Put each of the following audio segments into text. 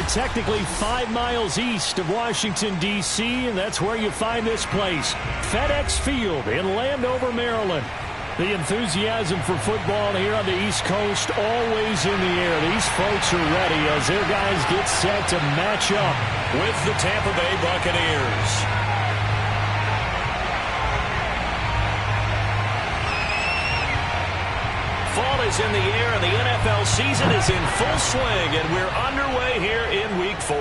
technically 5 miles east of Washington, D.C., and that's where you find this place, FedEx Field in Landover, Maryland. The enthusiasm for football here on the East Coast always in the air. These folks are ready as their guys get set to match up with the Tampa Bay Buccaneers. Fall is in the air, and the NFL season is in full swing, and we're underway here in Week 4.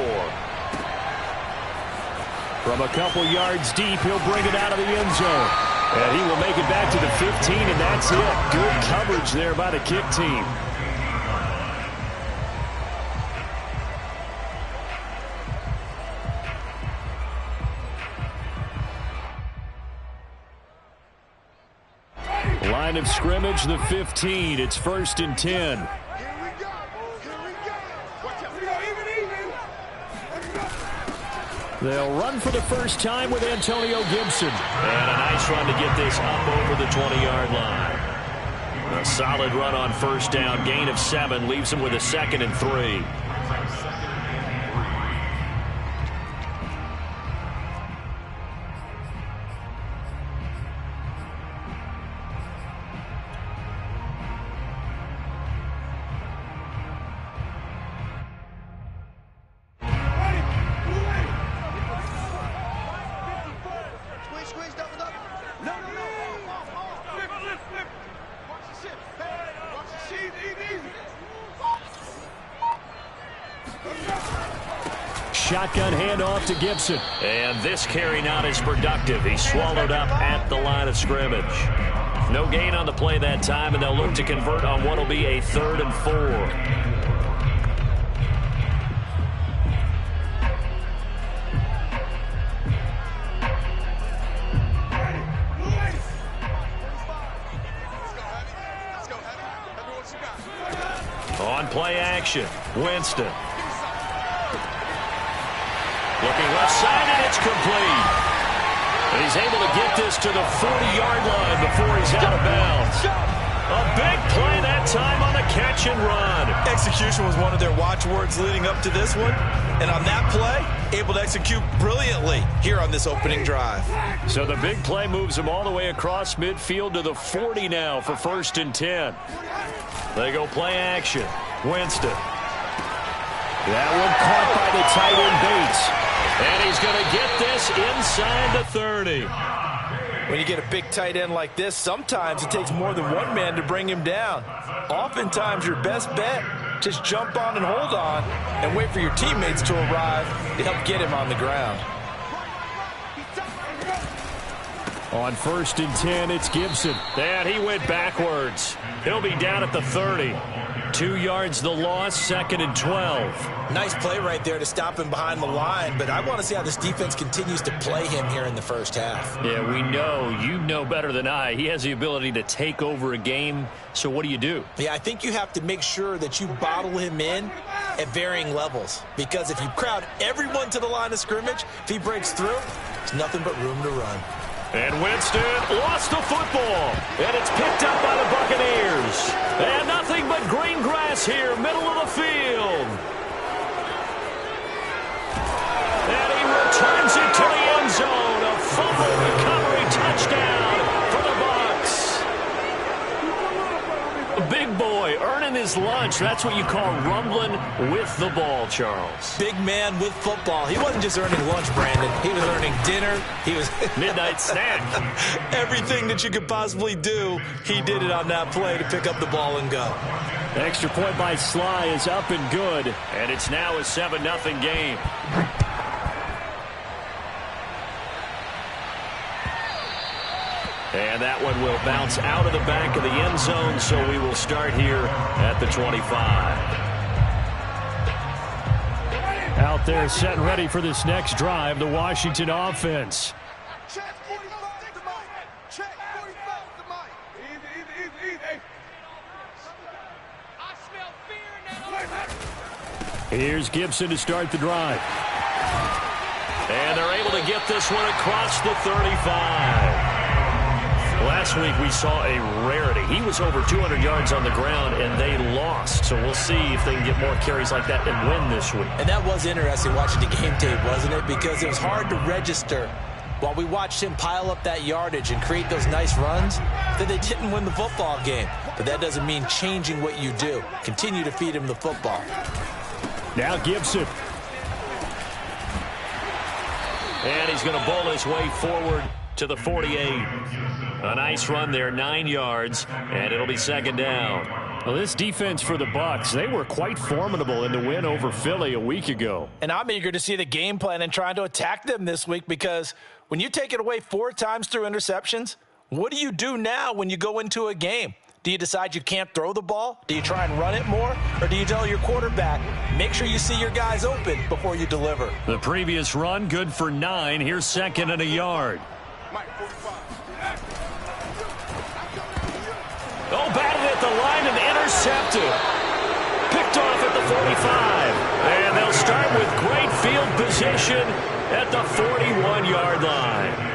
From a couple yards deep, he'll bring it out of the end zone. And he will make it back to the 15, and that's it. Good coverage there by the kick team. Line of scrimmage, the 15. It's 1st and 10. They'll run for the first time with Antonio Gibson. And a nice run to get this up over the 20-yard line. A solid run on first down. Gain of 7 leaves him with a 2nd and 3. Shotgun handoff to Gibson. And this carry not as productive. He's swallowed up at the line of scrimmage. No gain on the play that time, and they'll look to convert on what will be a 3rd and 4. On play action, Winston. Looking left side, and it's complete. And he's able to get this to the 40-yard line before he's out of bounds. A big play that time on the catch and run. Execution was one of their watchwords leading up to this one. And on that play, able to execute brilliantly here on this opening drive. So the big play moves him all the way across midfield to the 40 now for 1st and 10. They go play action. Winston. That one caught by the tight end Bates. And he's going to get this inside the 30. When you get a big tight end like this, sometimes it takes more than one man to bring him down. Oftentimes, your best bet, just jump on and hold on and wait for your teammates to arrive to help get him on the ground. On 1st and 10, it's Gibson. And he went backwards. He'll be down at the 30. 2 yards the loss, 2nd and 12. Nice play right there to stop him behind the line, but I want to see how this defense continues to play him here in the first half. Yeah, we know. You know better than I. He has the ability to take over a game, so what do you do? Yeah, I think you have to make sure that you bottle him in at varying levels, because if you crowd everyone to the line of scrimmage, if he breaks through, there's nothing but room to run. And Winston lost the football. And it's picked up by the Buccaneers. And nothing but green grass here, middle of the field. And he returns it to the end zone. A fumble recovery touchdown for the Bucs. A big boy earning his lunch. That's what you call rumbling with the ball, Charles. Big man with football. He wasn't just earning lunch, Brandon. He was earning dinner. He was midnight snack. Everything that you could possibly do, he did it on that play to pick up the ball and go. Extra point by Sly is up and good. And it's now a 7-0 game. And that one will bounce out of the back of the end zone, so we will start here at the 25. Out there set and ready for this next drive, the Washington offense. Here's Gibson to start the drive. And they're able to get this one across the 35. Last week we saw a rarity. He was over 200 yards on the ground, and they lost. So we'll see if they can get more carries like that and win this week. And that was interesting watching the game tape, wasn't it? Because it was hard to register while we watched him pile up that yardage and create those nice runs, that they didn't win the football game. But that doesn't mean changing what you do. Continue to feed him the football. Now Gibson. And he's going to bowl his way forward to the 48. A nice run there, 9 yards, and it'll be second down. Well, this defense for the Bucs, they were quite formidable in the win over Philly a week ago. And I'm eager to see the game plan and trying to attack them this week, because when you take it away 4 times through interceptions, what do you do now when you go into a game? Do you decide you can't throw the ball? Do you try and run it more? Or do you tell your quarterback, make sure you see your guys open before you deliver? The previous run, good for 9. Here's second and a yard. Oh, batted at the line and intercepted. Picked off at the 45. And they'll start with great field position at the 41-yard line.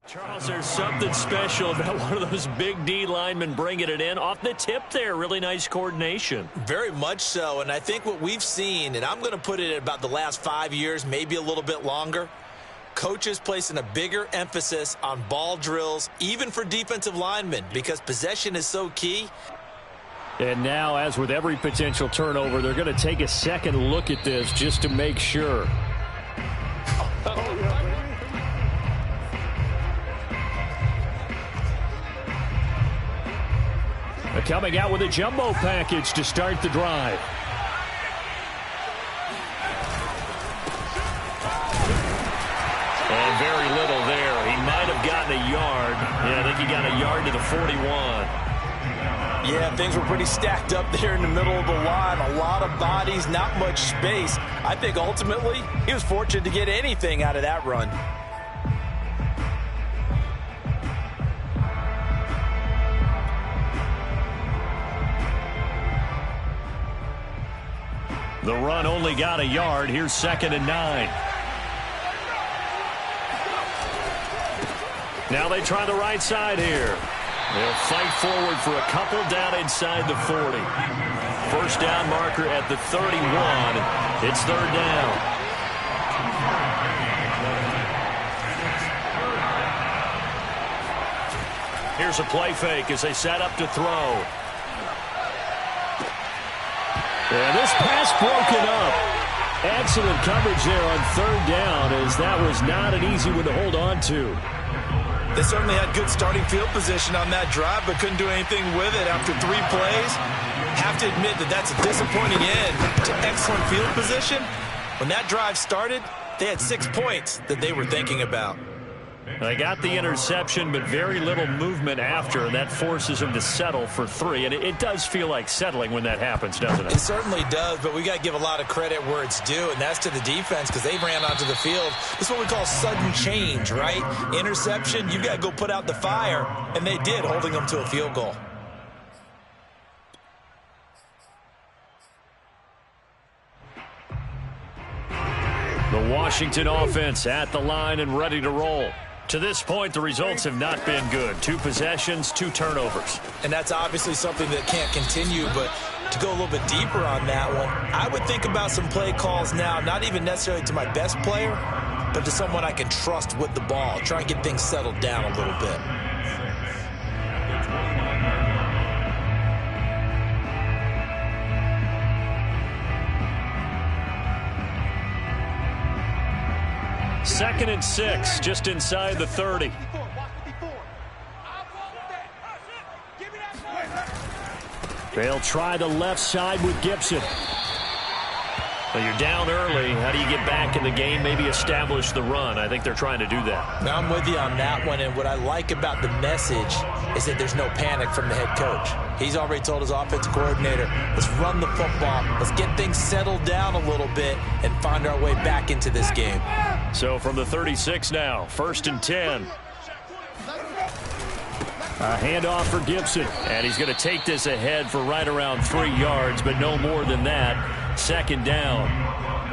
Charles, there's something special about one of those big D linemen bringing it in off the tip there. Really nice coordination. Very much so, and I think what we've seen, and I'm going to put it at about the last 5 years, maybe a little bit longer, coaches placing a bigger emphasis on ball drills, even for defensive linemen, because possession is so key. And now, as with every potential turnover, they're going to take a second look at this just to make sure. Coming out with a jumbo package to start the drive. And very little there. He might have gotten a yard. Yeah, I think he got a yard to the 41. Yeah, things were pretty stacked up there in the middle of the line. A lot of bodies, not much space. I think ultimately he was fortunate to get anything out of that run. The run only got a yard. Here's second and 9. Now they try the right side here. They'll fight forward for a couple down inside the 40. First down marker at the 31. It's third down. Here's a play fake as they set up to throw. And this pass broken up. Excellent coverage there on third down, as that was not an easy one to hold on to. They certainly had good starting field position on that drive, but couldn't do anything with it after 3 plays. Have to admit that that's a disappointing end to excellent field position. When that drive started, they had 6 points that they were thinking about. They got the interception, but very little movement after, and that forces them to settle for 3. And it does feel like settling when that happens, doesn't it? It certainly does, but we got to give a lot of credit where it's due, and that's to the defense, because they ran onto the field. This is what we call sudden change, right? Interception, you got to go put out the fire, and they did, holding them to a field goal. The Washington offense at the line and ready to roll. To this point, the results have not been good. 2 possessions, 2 turnovers. And that's obviously something that can't continue, but to go a little bit deeper on that one, I would think about some play calls now, not even necessarily to my best player, but to someone I can trust with the ball. Try and get things settled down a little bit. Second and 6, just inside the 30. They'll try the left side with Gibson. Well, you're down early. How do you get back in the game? Maybe establish the run. I think they're trying to do that. Now, I'm with you on that one, and what I like about the message is that there's no panic from the head coach. He's already told his offensive coordinator, let's run the football, let's get things settled down a little bit and find our way back into this game. So from the 36 now, 1st and 10. A handoff for Gibson. And he's going to take this ahead for right around 3 yards, but no more than that. 2nd down.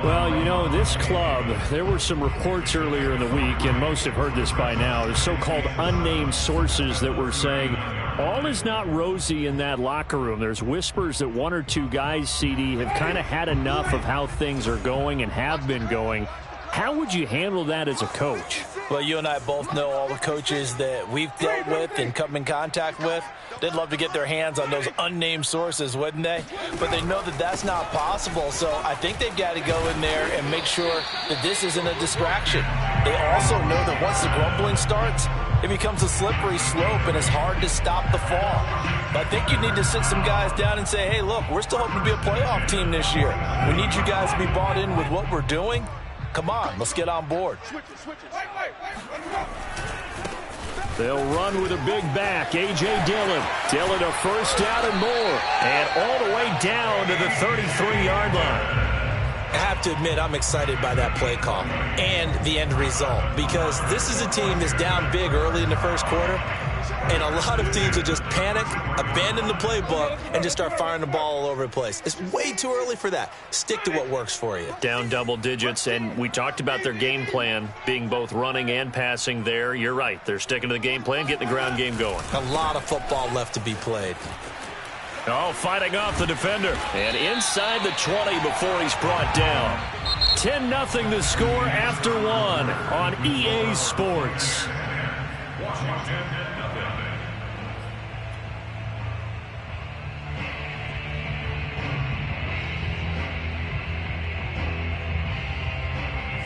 Well, you know, this club, there were some reports earlier in the week, and most have heard this by now, the so-called unnamed sources that were saying all is not rosy in that locker room. There's whispers that 1 or 2 guys, CD, have kind of had enough of how things are going and have been going. How would you handle that as a coach? Well, you and I both know all the coaches that we've dealt with and come in contact with. They'd love to get their hands on those unnamed sources, wouldn't they? But they know that that's not possible, so I think they've got to go in there and make sure that this isn't a distraction. They also know that once the grumbling starts, it becomes a slippery slope, and it's hard to stop the fall. But I think you need to sit some guys down and say, hey, look, we're still hoping to be a playoff team this year. We need you guys to be bought in with what we're doing. Come on, let's get on board. They'll run with a big back, A.J. Dillon. Dillon a 1st down and more. And all the way down to the 33-yard line. I have to admit, I'm excited by that play call and the end result, because this is a team that's down big early in the 1st quarter, and a lot of teams will just panic, abandon the playbook, and just start firing the ball all over the place. It's way too early for that. Stick to what works for you. Down double digits, and we talked about their game plan being both running and passing there. You're right. They're sticking to the game plan, getting the ground game going. A lot of football left to be played. Oh, fighting off the defender. And inside the 20 before he's brought down. 10-0 the score after 1 on EA Sports.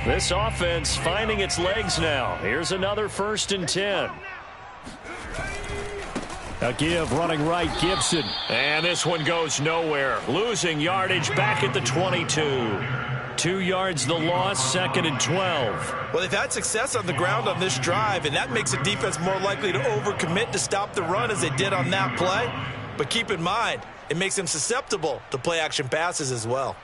This offense finding its legs now. Here's another 1st and 10. A give running right, Gibson. And this one goes nowhere. Losing yardage back at the 22. 2 yards the loss, 2nd and 12. Well, they've had success on the ground on this drive, and that makes the defense more likely to overcommit to stop the run as they did on that play. But keep in mind, it makes them susceptible to play-action passes as well.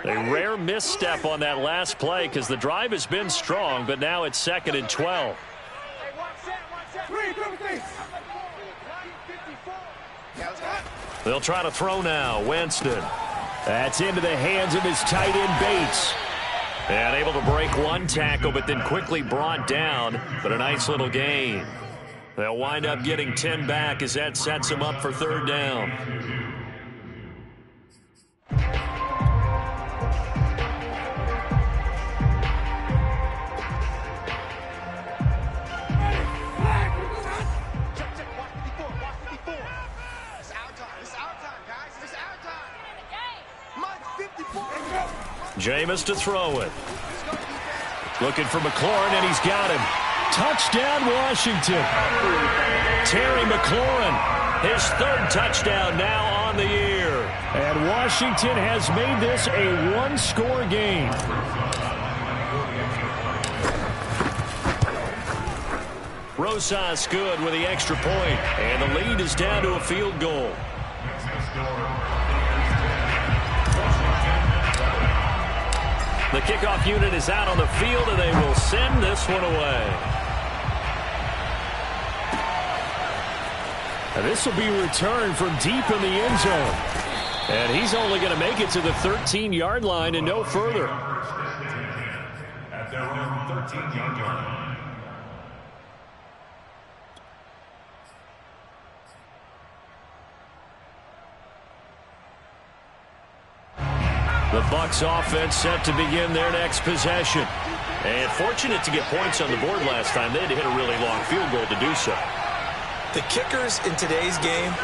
A rare misstep on that last play because the drive has been strong, but now it's 2nd and 12. They'll try to throw now. Winston. That's into the hands of his tight end, Bates. And able to break 1 tackle, but then quickly brought down. But a nice little gain. They'll wind up getting 10 back as that sets them up for 3rd down. Jameis to throw it. Looking for McLaurin, and he's got him. Touchdown, Washington. Terry McLaurin, his 3rd touchdown now on the year. And Washington has made this a 1-score game. Rosas good with the extra point, and the lead is down to a field goal. The kickoff unit is out on the field, and they will send this one away. And this will be returned from deep in the end zone. And he's only going to make it to the 13-yard line and no further. At their own 13-yard line. The Bucs offense set to begin their next possession. And fortunate to get points on the board last time. They had to hit a really long field goal to do so. The kickers in today's game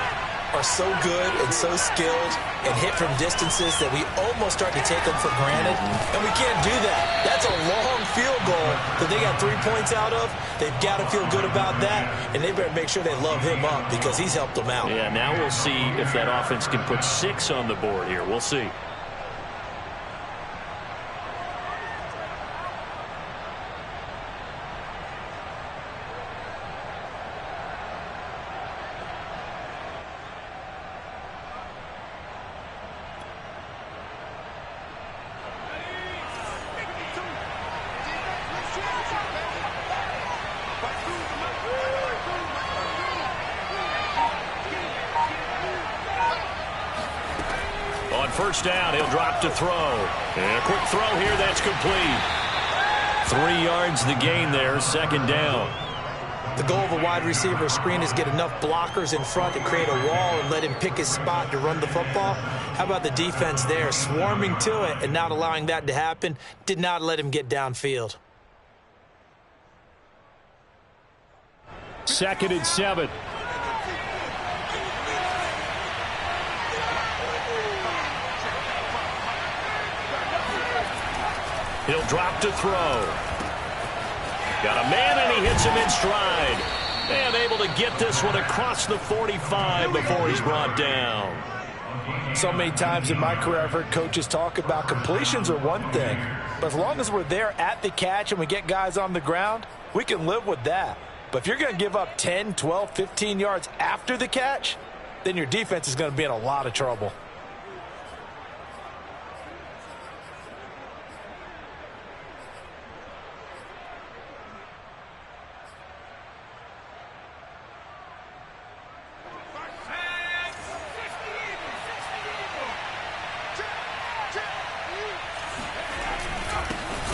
are so good and so skilled and hit from distances that we almost start to take them for granted, and we can't do that. That's a long field goal that they got 3 points out of. They've got to feel good about that, and they better make sure they love him up because he's helped them out. Yeah, now we'll see if that offense can put 6 on the board here. We'll see. First down, he'll drop to throw. And a quick throw here, that's complete. 3 yards the gain there, second down. The goal of a wide receiver screen is get enough blockers in front to create a wall and let him pick his spot to run the football. How about the defense there, swarming to it and not allowing that to happen? Did not let him get downfield. 2nd and 7. He'll drop to throw. Got a man, and he hits him in stride. And able to get this one across the 45 before he's brought down. So many times in my career I've heard coaches talk about completions are one thing, but as long as we're there at the catch and we get guys on the ground, we can live with that. But if you're going to give up 10, 12, 15 yards after the catch, then your defense is going to be in a lot of trouble.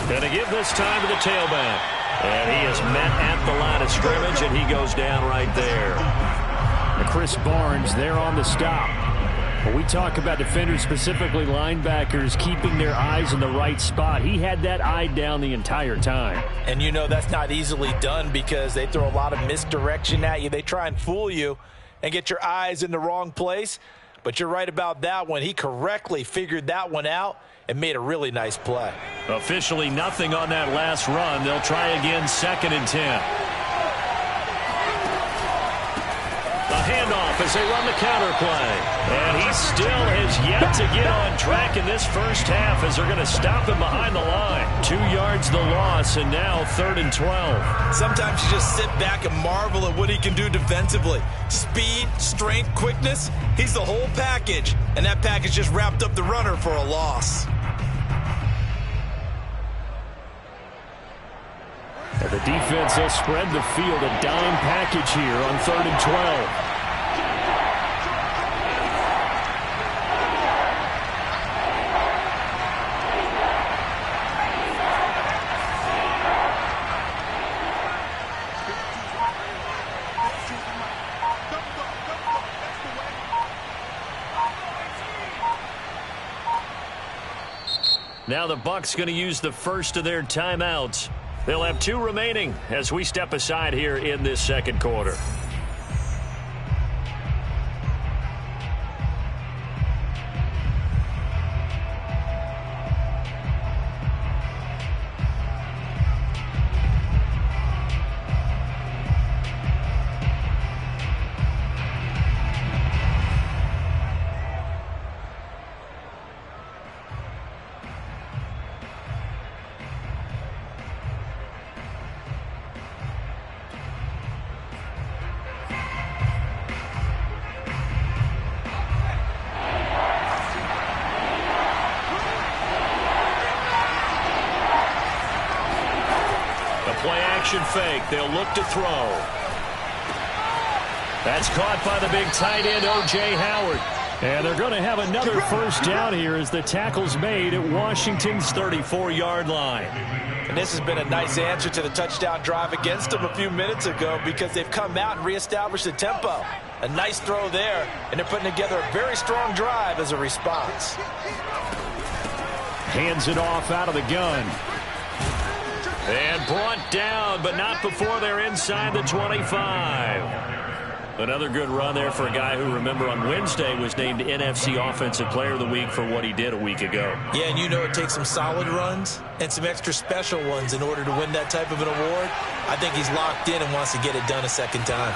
Going to give this time to the tailback. And he is met at the line of scrimmage, and he goes down right there. And Chris Barnes there on the stop. When we talk about defenders, specifically linebackers, keeping their eyes in the right spot, he had that eye down the entire time. And you know that's not easily done because they throw a lot of misdirection at you. They try and fool you and get your eyes in the wrong place. But you're right about that one. He correctly figured that one out and made a really nice play. Officially nothing on that last run. They'll try again, 2nd and 10. The handoff as they run the counter play. And he still has yet to get on track in this first half as they're going to stop him behind the line. 2 yards the loss, and now 3rd and 12. Sometimes you just sit back and marvel at what he can do defensively. Speed, strength, quickness, he's the whole package. And that package just wrapped up the runner for a loss. And the defense will spread the field, a dime package here on 3rd and 12. Now the Bucs going to use the first of their timeouts. They'll have 2 remaining as we step aside here in this second quarter. Fake. They'll look to throw. That's caught by the big tight end, O.J. Howard. And they're going to have another first down here as the tackle's made at Washington's 34-yard line. And this has been a nice answer to the touchdown drive against them a few minutes ago because they've come out and reestablished the tempo. A nice throw there, and they're putting together a very strong drive as a response. Hands it off out of the gun. And brought down, but not before they're inside the 25. Another good run there for a guy who, remember, on Wednesday was named NFC Offensive Player of the Week for what he did a week ago. Yeah, and you know it takes some solid runs and some extra special ones in order to win that type of an award. I think he's locked in and wants to get it done a second time.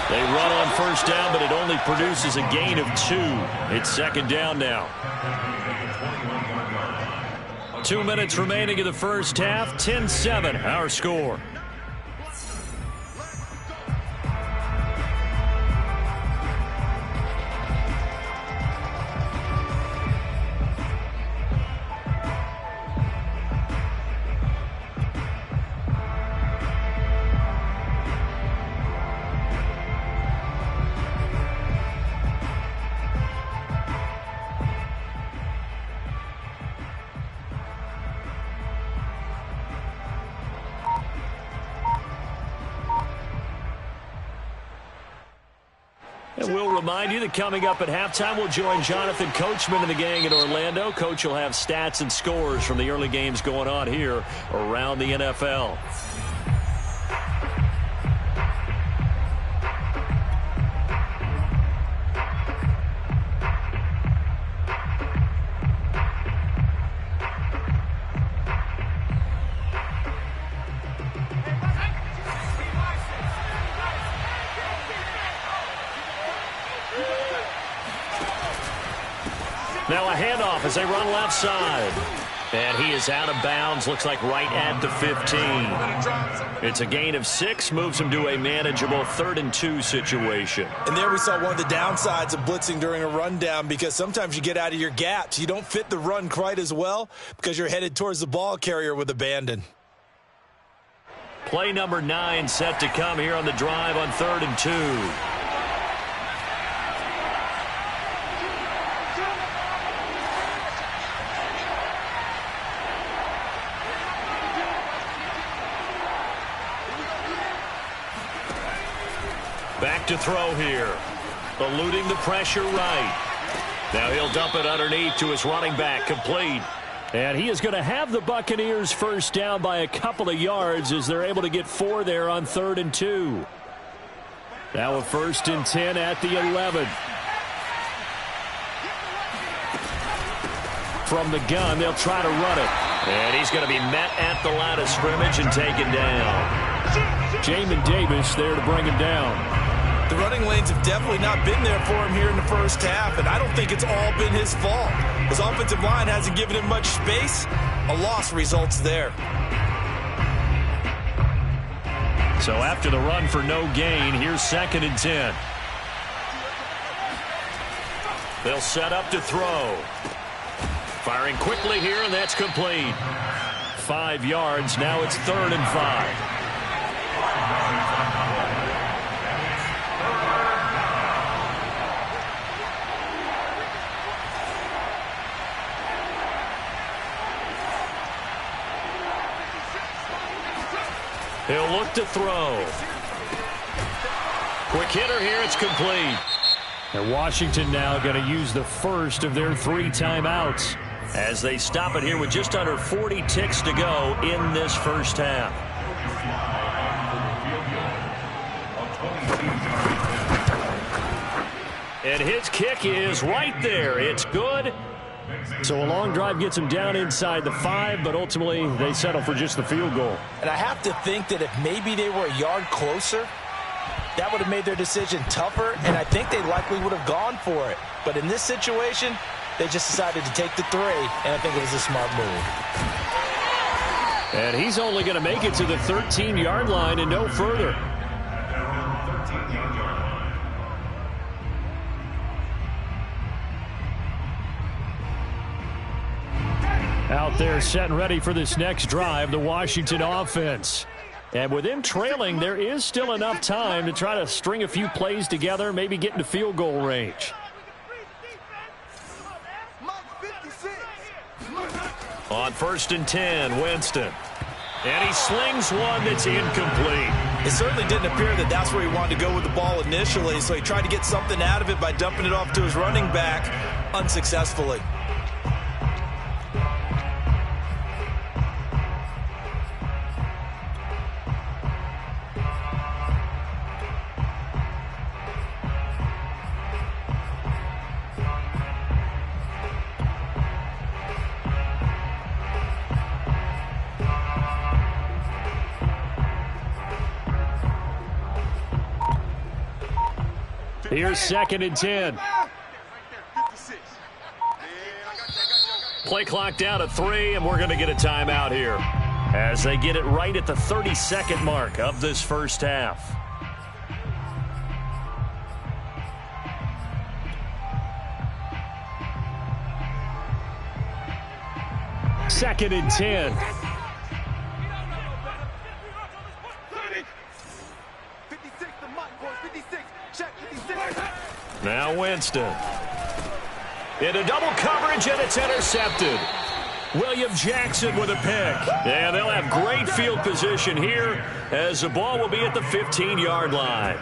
They run on first down, but it only produces a gain of 2. It's second down now. 2 minutes remaining in the first half. 10-7, our score. And we'll remind you that coming up at halftime, we'll join Jonathan Coachman and the gang in Orlando. Coach will have stats and scores from the early games going on here around the NFL. Now a handoff as they run left side. And he is out of bounds, looks like right at the 15. It's a gain of 6, moves him to a manageable 3rd and 2 situation. And there we saw one of the downsides of blitzing during a rundown, because sometimes you get out of your gaps. You don't fit the run quite as well because you're headed towards the ball carrier with abandon. Play number 9 set to come here on the drive on 3rd and 2. Back to throw here. Eluding the pressure right. Now he'll dump it underneath to his running back. Complete. And he is going to have the Buccaneers first down by a couple of yards as they're able to get 4 there on 3rd and 2. Now a 1st and 10 at the 11. From the gun, they'll try to run it. And he's going to be met at the line of scrimmage and taken down. Jamin Davis there to bring him down. The running lanes have definitely not been there for him here in the first half, and I don't think it's all been his fault. His offensive line hasn't given him much space. A loss results there. So after the run for no gain, here's 2nd and 10. They'll set up to throw. Firing quickly here, and that's complete. 5 yards. Now it's 3rd and 5. He'll look to throw. Quick hitter here. It's complete. And Washington now going to use the first of their 3 timeouts as they stop it here with just under 40 ticks to go in this first half. And his kick is right there. It's good. So a long drive gets them down inside the 5, but ultimately they settle for just the field goal. And I have to think that if maybe they were a yard closer, that would have made their decision tougher, and I think they likely would have gone for it. But in this situation, they just decided to take the 3, and I think it was a smart move. And he's only going to make it to the 13-yard line and no further. Out there set and ready for this next drive, the Washington offense. And with them trailing, there is still enough time to try to string a few plays together, maybe get into field goal range. On 1st and 10, Winston. And he slings one that's incomplete. It certainly didn't appear that that's where he wanted to go with the ball initially, so he tried to get something out of it by dumping it off to his running back unsuccessfully. Here's 2nd and 10. Play clock down to 3, and we're going to get a timeout here as they get it right at the 32nd mark of this first half. Second and 10. Now Winston. Into double coverage, and it's intercepted. William Jackson with a pick. And they'll have great field position here as the ball will be at the 15-yard line.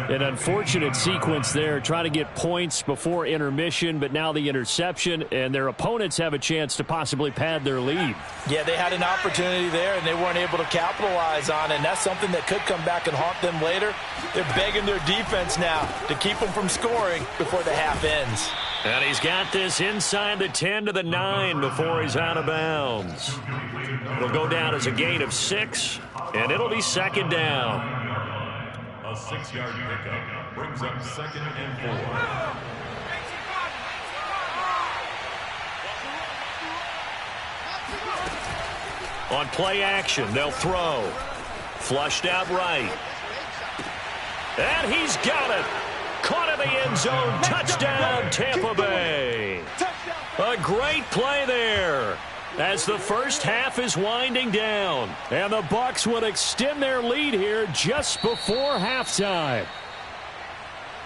An unfortunate sequence there, trying to get points before intermission, but now the interception, and their opponents have a chance to possibly pad their lead. Yeah, they had an opportunity there, and they weren't able to capitalize on it, and that's something that could come back and haunt them later. They're begging their defense now to keep them from scoring before the half ends. And he's got this inside the 10 to the 9 before he's out of bounds. It'll go down as a gain of 6, and it'll be 2nd down. A 6-yard pickup brings up 2nd and 4. On play action, they'll throw. Flushed out right. And he's got it. Caught in the end zone. Touchdown, Tampa Bay. A great play there as the first half is winding down. And the Bucs would extend their lead here just before halftime.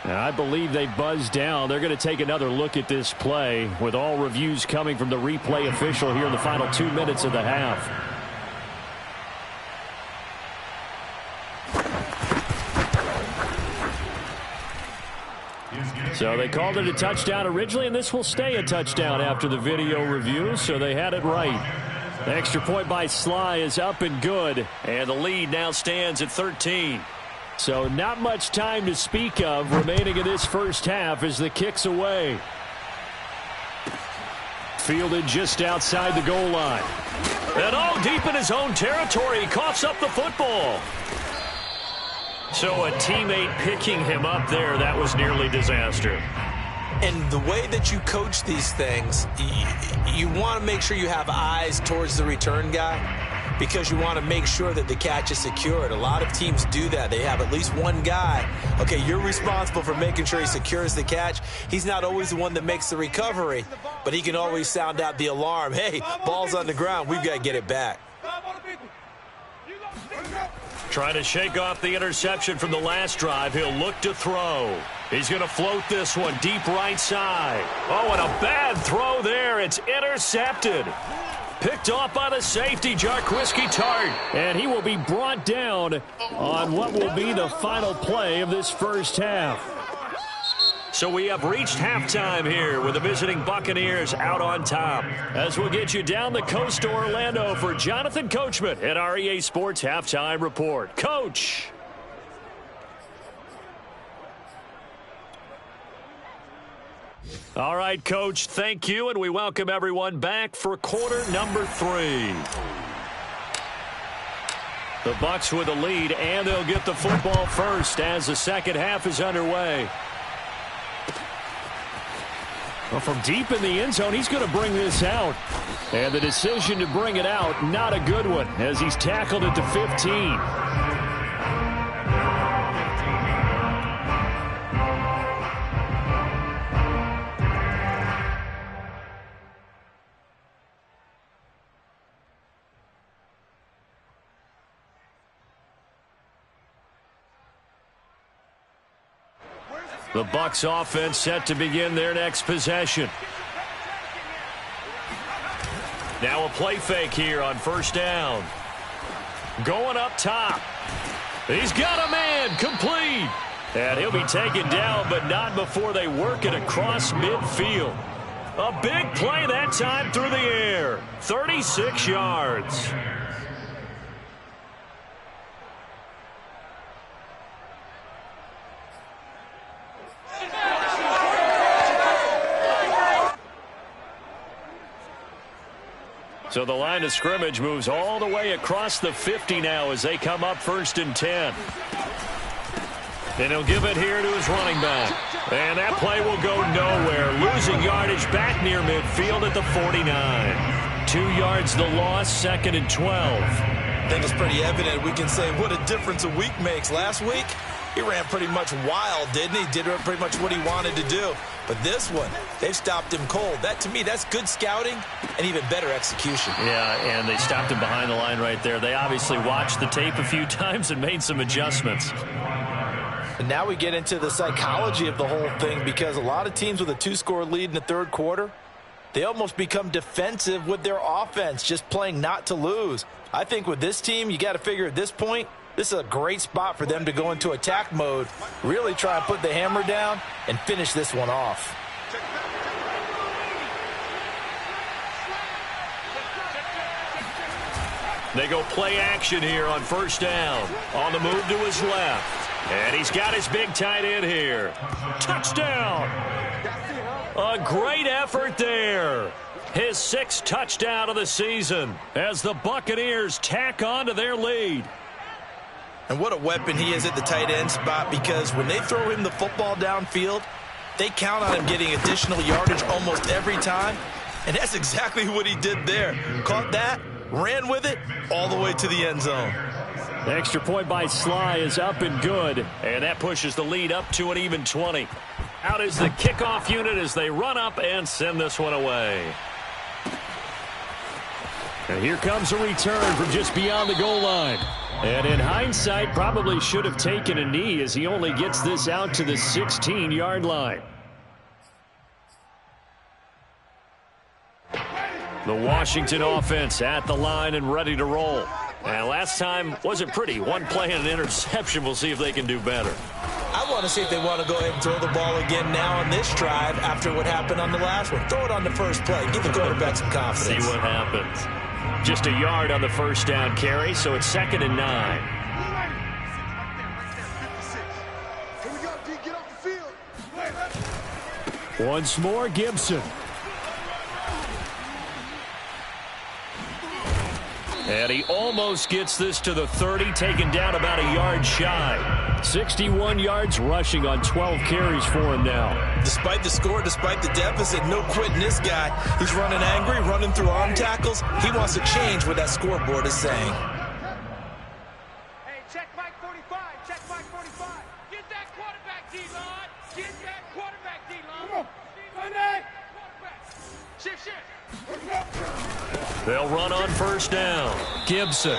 Now, I believe they buzzed down. They're going to take another look at this play with all reviews coming from the replay official here in the final 2 minutes of the half. So they called it a touchdown originally, and this will stay a touchdown after the video review, so they had it right. The extra point by Sly is up and good, and the lead now stands at 13. So not much time to speak of remaining in this first half as the kick's away. Fielded just outside the goal line. And all deep in his own territory, he coughs up the football. So a teammate picking him up there, that was nearly disaster. And the way that you coach these things, you want to make sure you have eyes towards the return guy because you want to make sure that the catch is secured. A lot of teams do that. They have at least one guy. Okay, you're responsible for making sure he secures the catch. He's not always the one that makes the recovery, but he can always sound out the alarm. Hey, ball's on the ground. We've got to get it back. Trying to shake off the interception from the last drive. He'll look to throw. He's going to float this one deep right side. Oh, and a bad throw there. It's intercepted. Picked off by the safety, Jarquiski Tart. And he will be brought down on what will be the final play of this first half. So we have reached halftime here with the visiting Buccaneers out on top. As we'll get you down the coast to Orlando for Jonathan Coachman at our EA Sports Halftime Report. Coach. All right, Coach, thank you, and we welcome everyone back for quarter number 3. The Bucs with the lead, and they'll get the football first as the second half is underway. Well, from deep in the end zone, he's going to bring this out. And the decision to bring it out, not a good one, as he's tackled it to 15. The Bucs offense set to begin their next possession. Now a play fake here on first down. Going up top. He's got a man, complete. And he'll be taken down, but not before they work it across midfield. A big play that time through the air. 36 yards. So the line of scrimmage moves all the way across the 50 now as they come up 1st and 10. And he'll give it here to his running back. And that play will go nowhere. Losing yardage back near midfield at the 49. 2 yards the loss, 2nd and 12. I think it's pretty evident. We can say what a difference a week makes. Last week, he ran pretty much wild, didn't he? Did pretty much what he wanted to do. But this one, they've stopped him cold. That, to me, that's good scouting and even better execution. Yeah, and they stopped him behind the line right there. They obviously watched the tape a few times and made some adjustments. And now we get into the psychology of the whole thing, because a lot of teams with a 2-score lead in the third quarter, they almost become defensive with their offense, just playing not to lose. I think with this team, you got to figure at this point, this is a great spot for them to go into attack mode, really try and put the hammer down and finish this one off. They go play action here on first down. On the move to his left. And he's got his big tight end here. Touchdown! A great effort there. His 6th touchdown of the season as the Buccaneers tack on to their lead. And what a weapon he is at the tight end spot, because when they throw him the football downfield, they count on him getting additional yardage almost every time. And that's exactly what he did there. Caught that, ran with it, all the way to the end zone. The extra point by Sly is up and good. And that pushes the lead up to an even 20. Out is the kickoff unit as they run up and send this one away. And here comes a return from just beyond the goal line. And in hindsight, probably should have taken a knee as he only gets this out to the 16-yard line. The Washington offense at the line and ready to roll. And last time wasn't pretty. One play and an interception. We'll see if they can do better. I want to see if they want to go ahead and throw the ball again now on this drive after what happened on the last one. Throw it on the first play. Give the quarterback some confidence. See what happens. Just a yard on the first down carry, so it's 2nd and 9. Once more, Gibson. And he almost gets this to the 30, taken down about a yard shy. 61 yards rushing on 12 carries for him now. Despite the score, despite the deficit, no quitting this guy. He's running angry, running through arm tackles. He wants to change what that scoreboard is saying. Hey, check Mike 45, check Mike 45. Get that quarterback, D-line. Get that quarterback, D-line. Sunday. Shift. They'll run on first down. Gibson.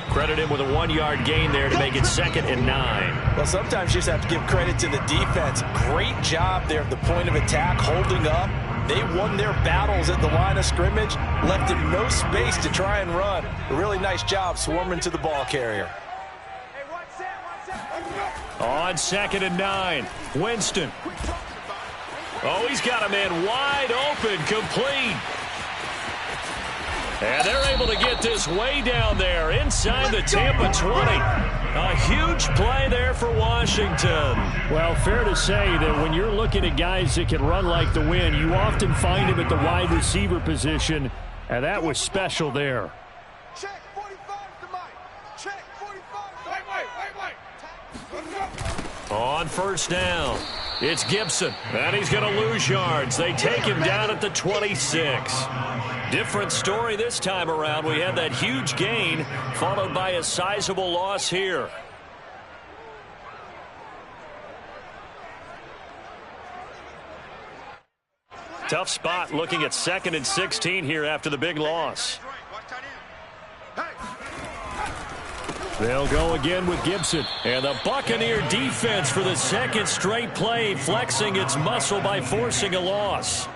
Credit him with a 1-yard gain there to make it 2nd and 9. Well, sometimes you just have to give credit to the defense. Great job there at the point of attack, holding up. They won their battles at the line of scrimmage, left him no space to try and run. A really nice job swarming to the ball carrier. Hey, watch that. On 2nd and 9, Winston. Oh, he's got a man wide open, complete. And they're able to get this way down there inside the Tampa 20. A huge play there for Washington. Well, fair to say that when you're looking at guys that can run like the wind, you often find him at the wide receiver position, and that was special there. Check 45 to Mike. Check 45. Wait. On first down, it's Gibson, and he's going to lose yards. They take him down at the 26. Different story this time around. We had that huge gain followed by a sizable loss here. Tough spot looking at 2nd and 16 here after the big loss. They'll go again with Gibson. And the Buccaneer defense for the 2nd straight play, flexing its muscle by forcing a loss.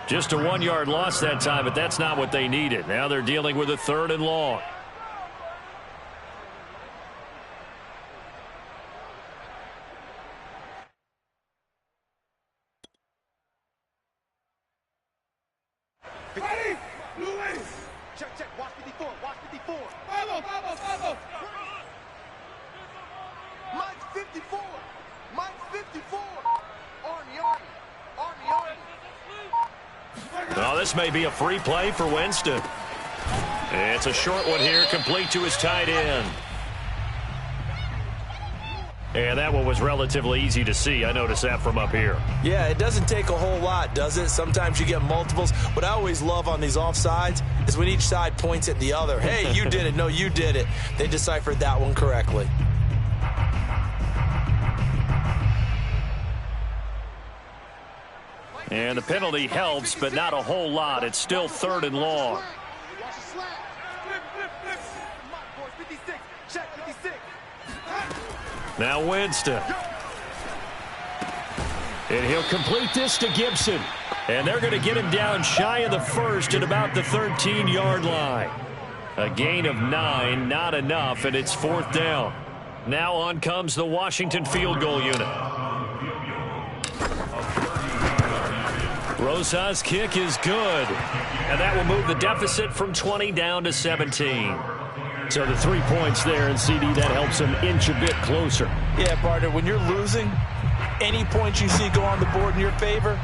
Just a 1-yard loss that time, but that's not what they needed. Now they're dealing with a 3rd and long. Ready? Luis. Check. Watch 54. Vamos. Mike's 54. Army. Well, this may be a free play for Winston. It's a short one here, complete to his tight end. And that one was relatively easy to see. I noticed that from up here. Yeah, it doesn't take a whole lot, does it? Sometimes you get multiples. What I always love on these offsides is when each side points at the other. Hey, you did it. No, you did it. They deciphered that one correctly. And the penalty helps, but not a whole lot. It's still 3rd and long. Now Winston. And he'll complete this to Gibson. And they're going to get him down shy of the first at about the 13-yard line. A gain of 9, not enough, and it's 4th down. Now on comes the Washington field goal unit. Rosa's kick is good. And that will move the deficit from 20 down to 17. So the 3 points there, and CD, that helps them inch a bit closer. Yeah, partner, when you're losing, any points you see go on the board in your favor,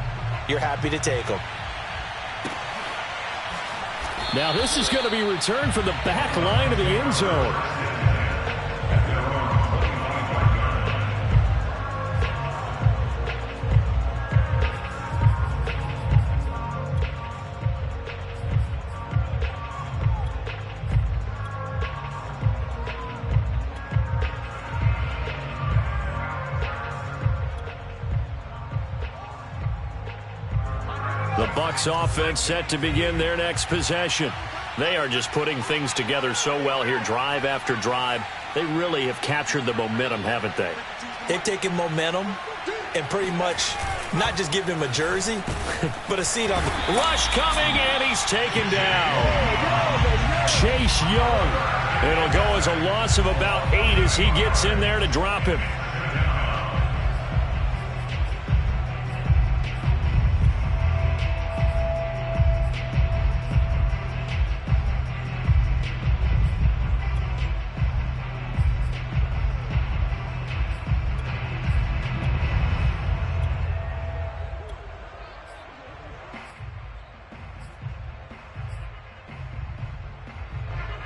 you're happy to take them. Now this is going to be returned from the back line of the end zone. The Bucs offense set to begin their next possession. They are just putting things together so well here, drive after drive. They really have captured the momentum, haven't they? They've taken momentum and pretty much not just given him a jersey, but a seat on the... Rush coming, and he's taken down. Chase Young. It'll go as a loss of about 8 as he gets in there to drop him.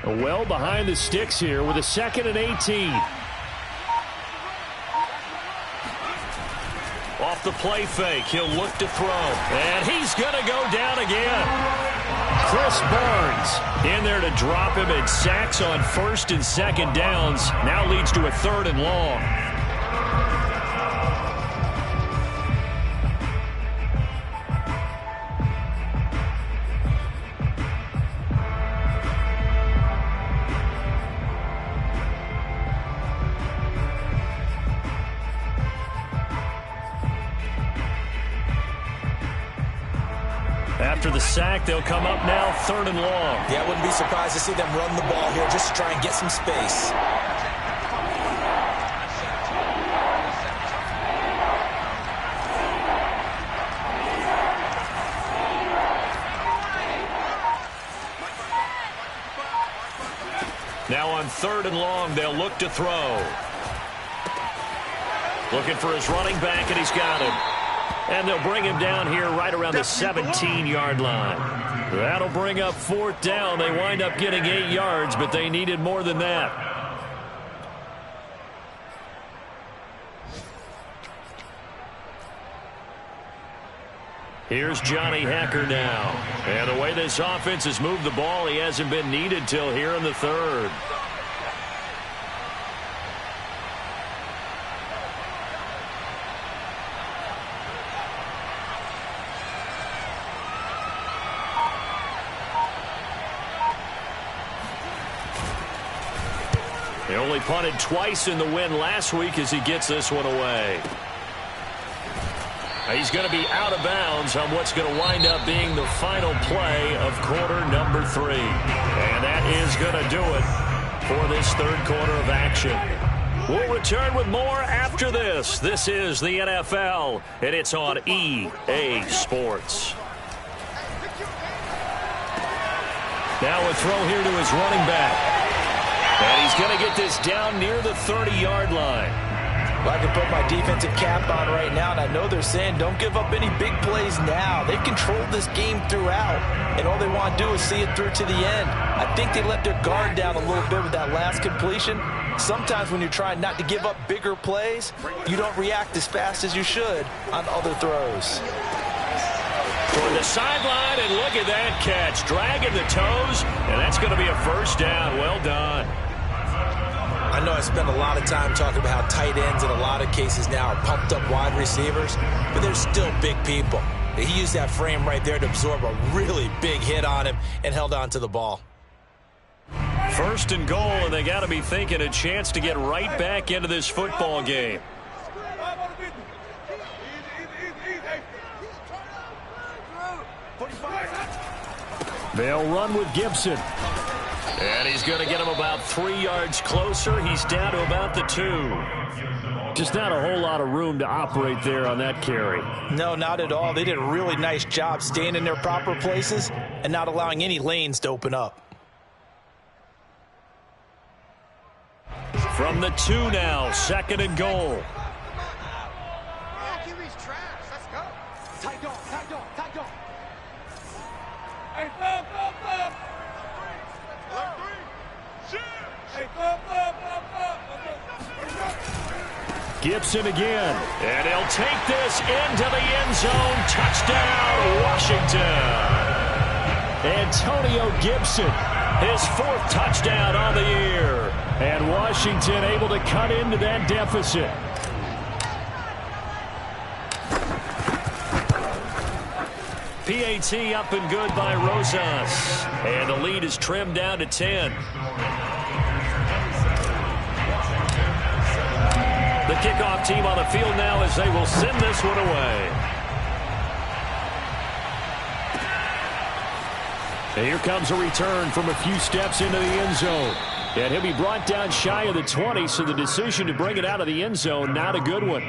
Well behind the sticks here with a 2nd and 18. Off the play fake, he'll look to throw. And he's going to go down again. Chris Barnes in there to drop him, and sacks on 1st and 2nd downs. Now leads to a 3rd and long. After the sack, they'll come up now 3rd and long. Yeah, I wouldn't be surprised to see them run the ball here just to try and get some space. Now on 3rd and long, they'll look to throw. Looking for his running back, and he's got him. And they'll bring him down here right around the 17-yard line. That'll bring up 4th down. They wind up getting 8 yards, but they needed more than that. Here's Johnny Hacker now. And the way this offense has moved the ball, he hasn't been needed till here in the 3rd. He only punted twice in the win last week as he gets this one away. He's going to be out of bounds on what's going to wind up being the final play of quarter number 3. And that is going to do it for this 3rd quarter of action. We'll return with more after this. This is the NFL, and it's on EA Sports. Now a throw here to his running back. And he's going to get this down near the 30-yard line. Well, I can put my defensive cap on right now, and I know they're saying don't give up any big plays now. They've controlled this game throughout, and all they want to do is see it through to the end. I think they let their guard down a little bit with that last completion, Sometimes when you're trying not to give up bigger plays, you don't react as fast as you should on other throws. Toward the sideline, and look at that catch. Dragging the toes, and that's going to be a first down. Well done. I know I spend a lot of time talking about how tight ends in a lot of cases now are pumped up wide receivers, but they're still big people. He used that frame right there to absorb a really big hit on him and held on to the ball. First and goal, and they got to be thinking a chance to get right back into this football game. They'll run with Gibson. And he's going to get him about 3 yards closer. He's down to about the 2. Just not a whole lot of room to operate there on that carry. No, not at all. They did a really nice job staying in their proper places and not allowing any lanes to open up. From the 2 now, second and goal. Gibson again. And he'll take this into the end zone. Touchdown, Washington. Antonio Gibson, His 4th touchdown on the year. and Washington able to cut into that deficit. PAT up and good by Rosas. And the lead is trimmed down to 10. The kickoff team on the field now as they will send this one away. And here comes a return from a few steps into the end zone. And he'll be brought down shy of the 20, so the decision to bring it out of the end zone, not a good one.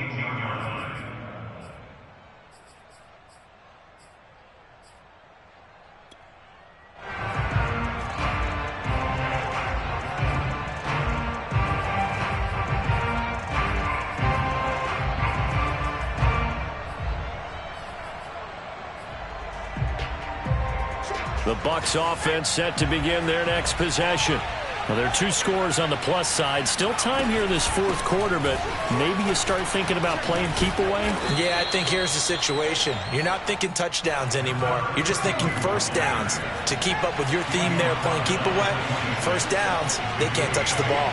The Bucs offense set to begin their next possession. Well, there are 2 scores on the plus side. Still time here in this 4th quarter, but maybe you start thinking about playing keep away? Yeah, I think here's the situation. You're not thinking touchdowns anymore. You're just thinking first downs. To keep up with your theme there, playing keep away, first downs, they can't touch the ball.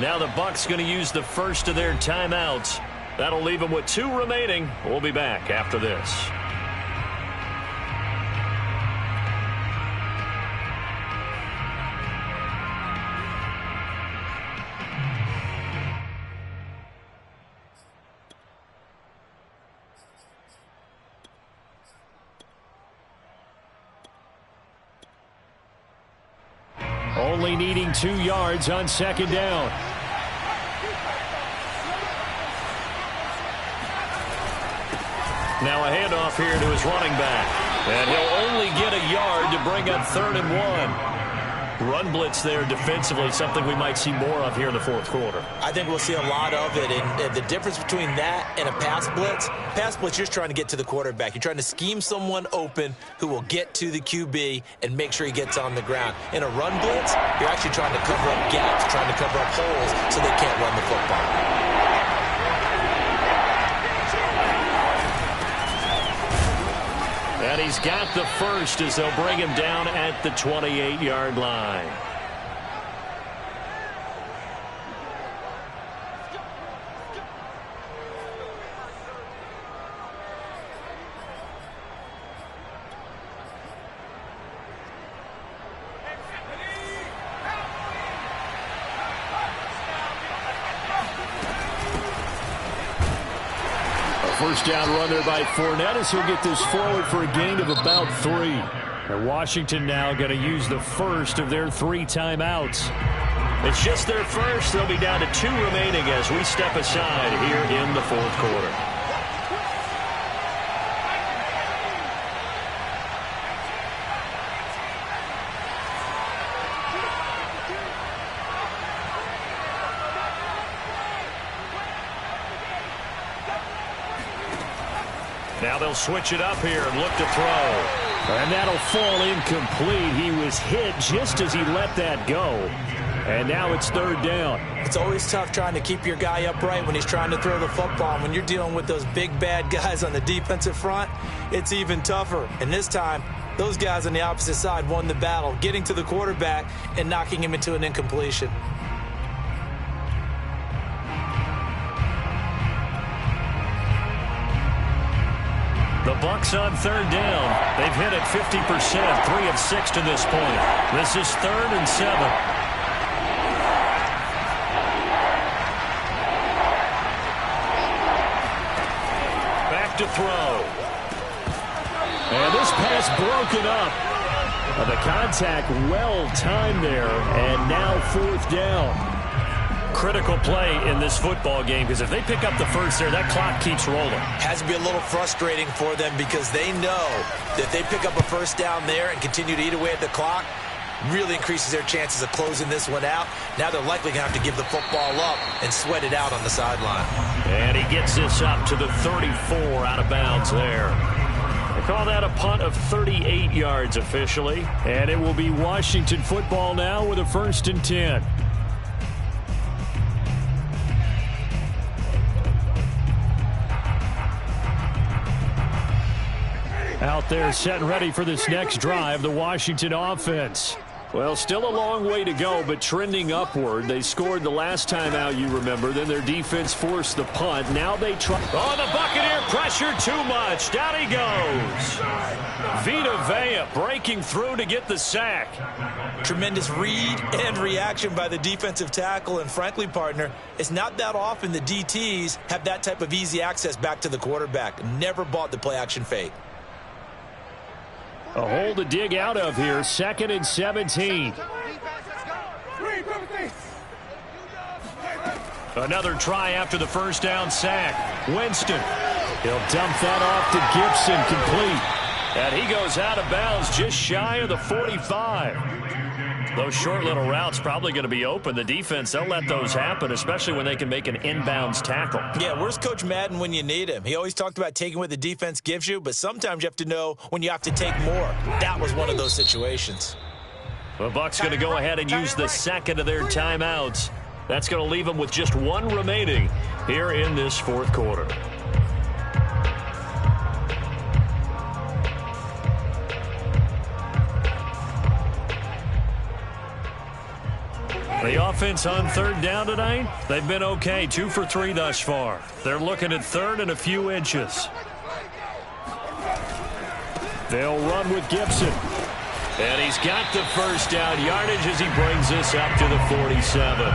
Now the Bucs going to use the first of their timeouts. That'll leave them with 2 remaining. We'll be back after this. Only needing 2 yards on second down. Now a handoff here to his running back. And he'll only get a yard to bring up 3rd and 1. Run blitz there defensively, something we might see more of here in the 4th quarter. I think we'll see a lot of it. And the difference between that and a pass blitz, you're just trying to get to the quarterback. You're trying to scheme someone open who will get to the QB and make sure he gets on the ground. In a run blitz, you're actually trying to cover up gaps, trying to cover up holes so they can't run the football. And he's got the first as they'll bring him down at the 28-yard line. First down run there by Fournette as he'll get this forward for a gain of about 3. And Washington now going to use the first of their 3 timeouts. It's just their first. They'll be down to 2 remaining as we step aside here in the 4th quarter. Now they'll switch it up here and look to throw. And that'll fall incomplete. He was hit just as he let that go. And now it's third down. It's always tough trying to keep your guy upright when he's trying to throw the football. And when you're dealing with those big, bad guys on the defensive front, it's even tougher. And this time, those guys on the opposite side won the battle, getting to the quarterback and knocking him into an incompletion. The Bucs on third down. They've hit it 50%, 3 of 6 to this point. This is 3rd and 7. Back to throw. And this pass broken up. The contact well timed there, and now 4th down. Critical play in this football game, because if they pick up the first there, that clock keeps rolling. Has to be a little frustrating for them because they know that if they pick up a first down there and continue to eat away at the clock, really increases their chances of closing this one out. Now they're likely going to have to give the football up and sweat it out on the sideline. And he gets this up to the 34, out of bounds there. They call that a punt of 38 yards officially. And it will be Washington football now with a 1st and 10. Out there set and ready for this next drive, the Washington offense. Well, still a long way to go, but trending upward. They scored the last time out, you remember. Then their defense forced the punt. Now they try. Oh, the Buccaneer pressure too much. Down he goes. Vita Vea breaking through to get the sack. Tremendous read and reaction by the defensive tackle. And frankly, partner, it's not that often the DTs have that type of easy access back to the quarterback. Never bought the play-action fake. A hole to dig out of here. 2nd and 17. Another try after the first down sack. Winston. He'll dump that off to Gibson, complete. And he goes out of bounds just shy of the 45. Those short little routes probably going to be open. The defense, they'll let those happen, especially when they can make an inbounds tackle. Yeah, where's Coach Madden when you need him? He always talked about taking what the defense gives you, but sometimes you have to know when you have to take more. That was one of those situations. The Bucs going to go ahead and use the 2nd of their timeouts. That's going to leave them with just 1 remaining here in this 4th quarter. The offense on 3rd down tonight, they've been okay. 2 for 3 thus far. They're looking at 3rd and a few inches. They'll run with Gibson. And he's got the first down yardage as he brings this up to the 47.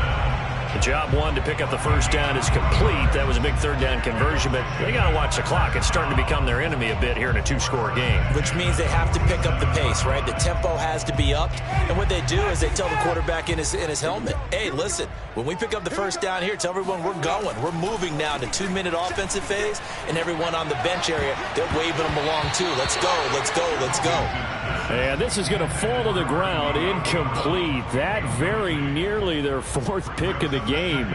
The job one to pick up the first down is complete. That was a big 3rd down conversion, but they got to watch the clock. It's starting to become their enemy a bit here in a 2-score game. Which means they have to pick up the pace, right? The tempo has to be upped. And what they do is they tell the quarterback in his helmet, hey, listen, when we pick up the first down here, tell everyone we're going. We're moving now to 2-minute offensive phase, and everyone on the bench area, they're waving them along too. Let's go, let's go, let's go. And this is going to fall to the ground, incomplete. That very nearly their 4th pick of the game.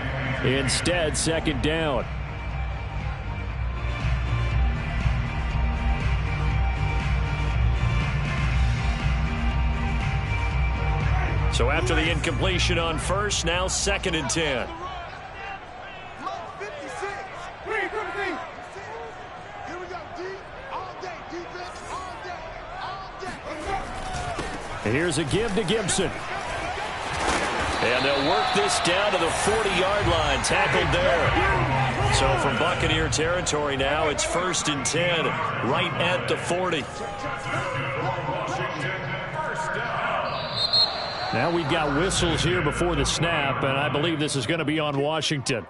Instead, 2nd down. So after the incompletion on 1st, now 2nd and 10. Here's a give to Gibson. And they'll work this down to the 40-yard line. Tackled there. So from Buccaneer territory now, it's 1st and 10, right at the 40. Now we've got whistles here before the snap, and I believe this is going to be on Washington.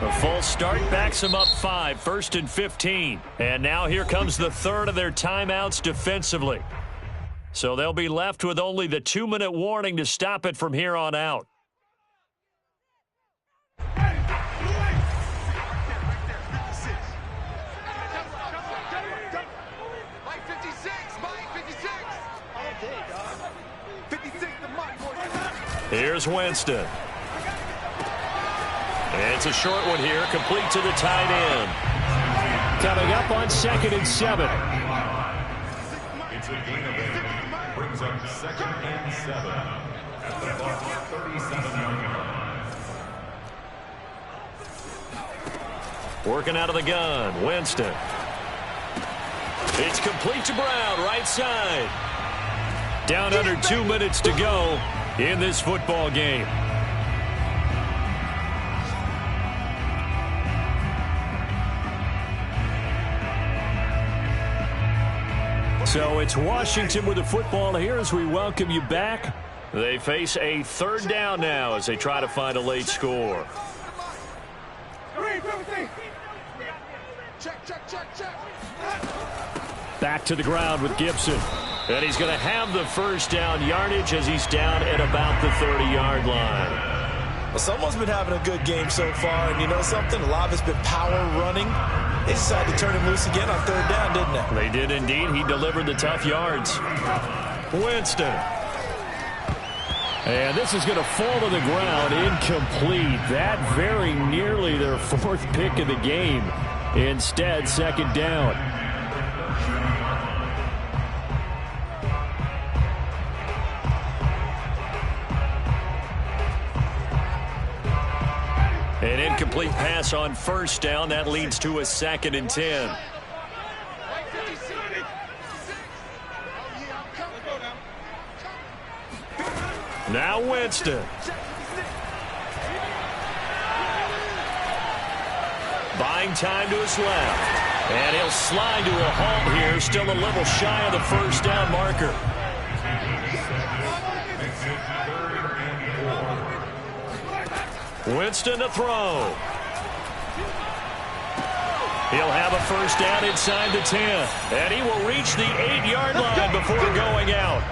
The false start backs them up 5, 1st and 15. And now here comes the 3rd of their timeouts defensively. So they'll be left with only the 2-minute warning to stop it from here on out. Here's Winston. It's a short one here, complete to the tight end. Coming up on 2nd and 7. It's a gain of 8. Brings up 2nd and 7 at the 37-yard line. Working out of the gun, Winston. It's complete to Brown, right side. Down under 2 minutes to go in this football game. So it's Washington with the football here as we welcome you back. They face a 3rd down now as they try to find a late score. Back to the ground with Gibson. And he's going to have the 1st down yardage as he's down at about the 30-yard line. Well, someone's been having a good game so far, and you know something? A lot of it's been power running. They decided to turn him loose again on 3rd down, didn't they? They did indeed. He delivered the tough yards. Winston. And this is going to fall to the ground, incomplete. That very nearly their 4th pick of the game. Instead, 2nd down. An incomplete pass on 1st down. That leads to a 2nd and 10. Now Winston. Buying time to his left. And he'll slide to a halt here. Still a little shy of the 1st down marker. Winston to throw. He'll have a 1st down inside the 10. And he will reach the 8-yard line before going out.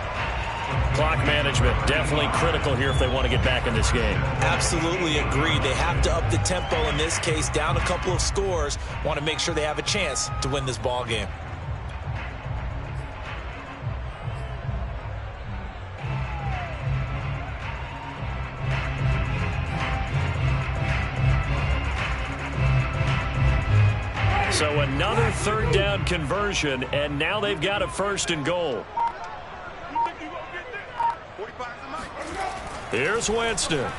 Clock management definitely critical here if they want to get back in this game. Absolutely agreed. They have to up the tempo in this case, down a couple of scores. Want to make sure they have a chance to win this ball game. So another 3rd down conversion, and now they've got a 1st and goal. Here's Winston.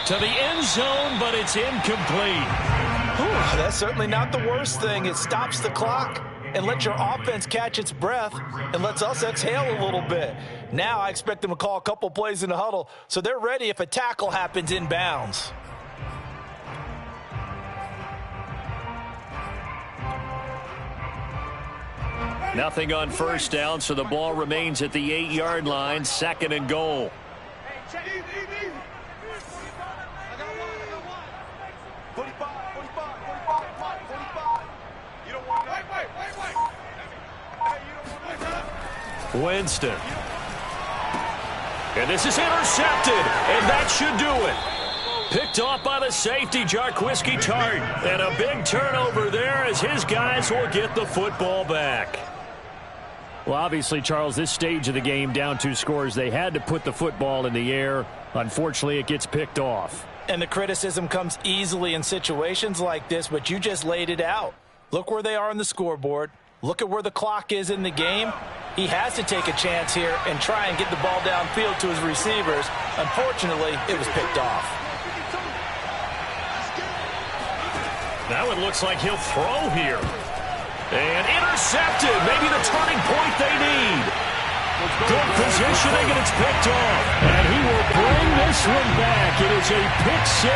To the end zone, but it's incomplete. Whew, that's certainly not the worst thing. It stops the clock and lets your offense catch its breath and lets us exhale a little bit. Now I expect them to call a couple plays in the huddle so they're ready if a tackle happens inbounds. Nothing on 1st down, so the ball remains at the 8-yard line, 2nd and goal. Winston. And this is intercepted, and that should do it. Picked off by the safety, Jarquiski Tart. And a big turnover there as his guys will get the football back. Well, obviously, Charles, this stage of the game, down 2 scores, they had to put the football in the air. Unfortunately, it gets picked off. And the criticism comes easily in situations like this, but you just laid it out. Look where they are on the scoreboard. Look at where the clock is in the game. He has to take a chance here and try and get the ball downfield to his receivers. Unfortunately, it was picked off. Now it looks like he'll throw here. And intercepted. Maybe the turning point they need. Good positioning, and it's picked off. And he will bring this one back. It is a pick 6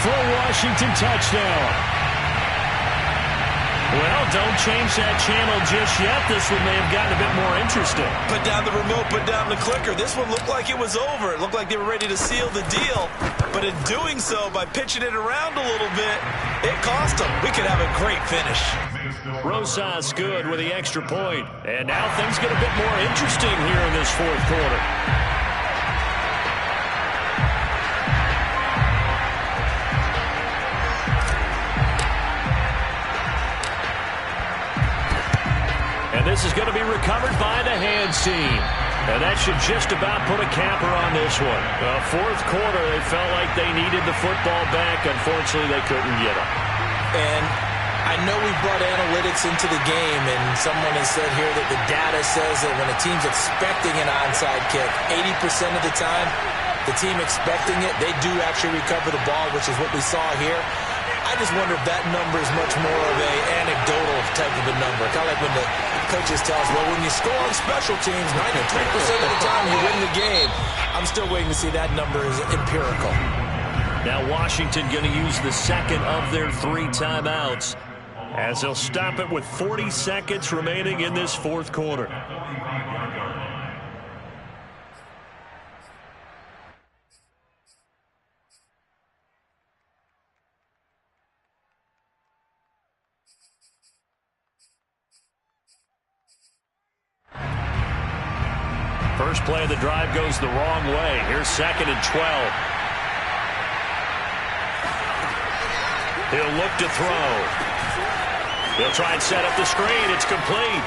for a Washington touchdown. Well, don't change that channel just yet. This one may have gotten a bit more interesting. Put down the remote, put down the clicker. This one looked like it was over. It looked like they were ready to seal the deal. But in doing so, by pitching it around a little bit, it cost them. We could have a great finish. Rosas good with the extra point. And now things get a bit more interesting here in this 4th quarter. And this is going to be recovered by the hands team. And that should just about put a capper on this one. Fourth quarter, they felt like they needed the football back. Unfortunately, they couldn't get it. And I know we brought analytics into the game, and someone has said here that the data says that when a team's expecting an onside kick, 80% of the time, the team expecting it, they do actually recover the ball, which is what we saw here. I just wonder if that number is much more of an anecdotal type of a number. Kind of like when the coaches tell us, well, when you score on special teams, 93% of the time you win the game. I'm still waiting to see that number is empirical. Now Washington going to use the second of their 3 timeouts as they'll stop it with 40 seconds remaining in this fourth quarter. First play of the drive goes the wrong way. Here's 2nd and 12. He'll look to throw. He'll try and set up the screen. It's complete.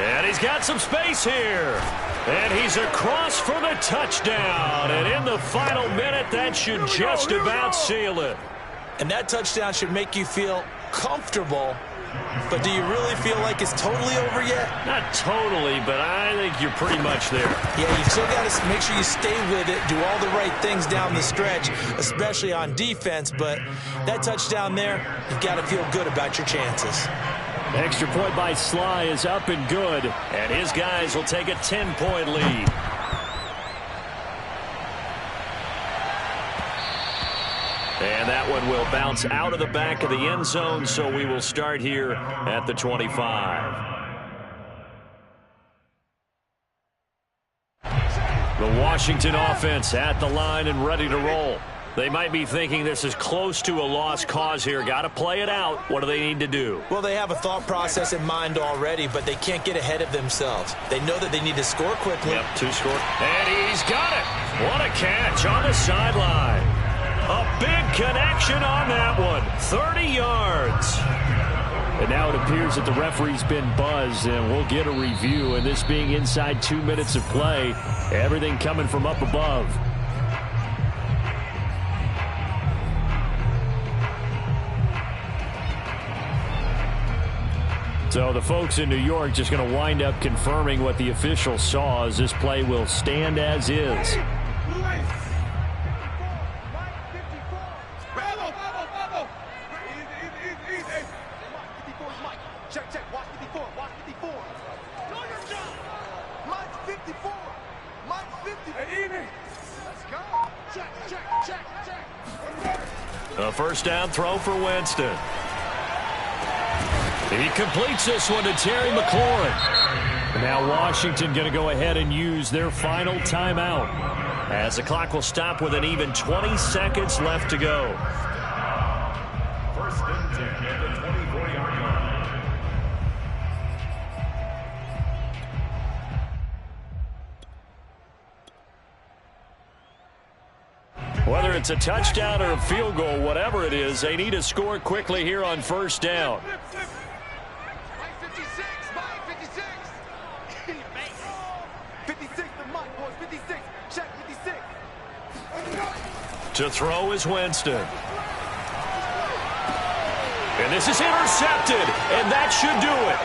And he's got some space here. And he's across for the touchdown. And in the final minute, that should just about seal it. And that touchdown should make you feel comfortable. But do you really feel like it's totally over yet? Not totally, but I think you're pretty much there. Yeah, you've still got to make sure you stay with it, do all the right things down the stretch, especially on defense. But that touchdown there, you've got to feel good about your chances. Extra point by Sly is up and good. And his guys will take a 10-point lead. And that one will bounce out of the back of the end zone, so we will start here at the 25. The Washington offense at the line and ready to roll. They might be thinking this is close to a lost cause here. Got to play it out. What do they need to do? Well, they have a thought process in mind already, but they can't get ahead of themselves. They know that they need to score quickly. Yep, 2 score. And he's got it. What a catch on the sideline. A big connection on that one. 30 yards. And now it appears that the referee's been buzzed, and we'll get a review. And this being inside 2 minutes of play, everything coming from up above. So the folks in New York just going to wind up confirming what the officials saw, as this play will stand as is. A first down throw for Winston. He completes this one to Terry McLaurin. Now Washington going to go ahead and use their final timeout, as the clock will stop with an even 20 seconds left to go. First and 10 at the 24-yard line. Whether it's a touchdown or a field goal, whatever it is, they need to score quickly here on first down. To throw is Winston. And this is intercepted, and that should do it.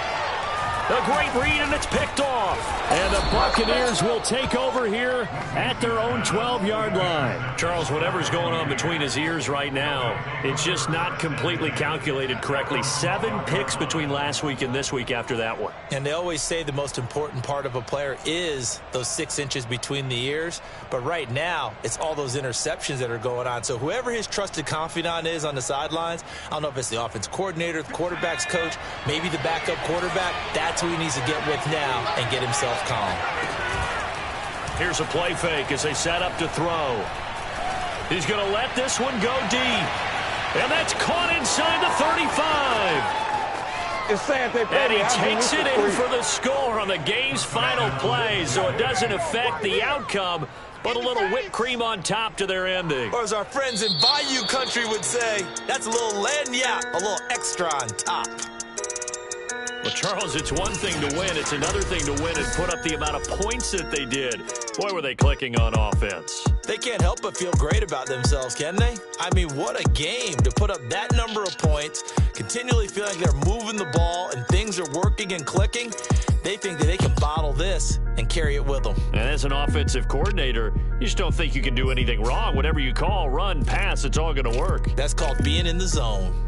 A great read, and it's picked off. And the Buccaneers will take over here at their own 12-yard line. Charles, whatever's going on between his ears right now, it's just not completely calculated correctly. 7 picks between last week and this week after that one. And they always say the most important part of a player is those 6 inches between the ears. But right now, it's all those interceptions that are going on. So whoever his trusted confidant is on the sidelines, I don't know if it's the offense coordinator, the quarterback's coach, maybe the backup quarterback, that's who he needs to get with now and get himself calm. Here's a play fake as they set up to throw. He's going to let this one go deep. And that's caught inside the 35. It's sad they and he takes it in for the score on the game's final play, so it doesn't affect the outcome, but a little whipped cream on top to their ending. Or as our friends in Bayou Country would say, that's a little lagniappe, a little extra on top. Well, Charles, it's one thing to win. It's another thing to win and put up the amount of points that they did. Boy, were they clicking on offense. They can't help but feel great about themselves, can they? I mean, what a game to put up that number of points, continually feeling like they're moving the ball and things are working and clicking. They think that they can bottle this and carry it with them. And as an offensive coordinator, you just don't think you can do anything wrong. Whatever you call, run, pass, it's all going to work. That's called being in the zone.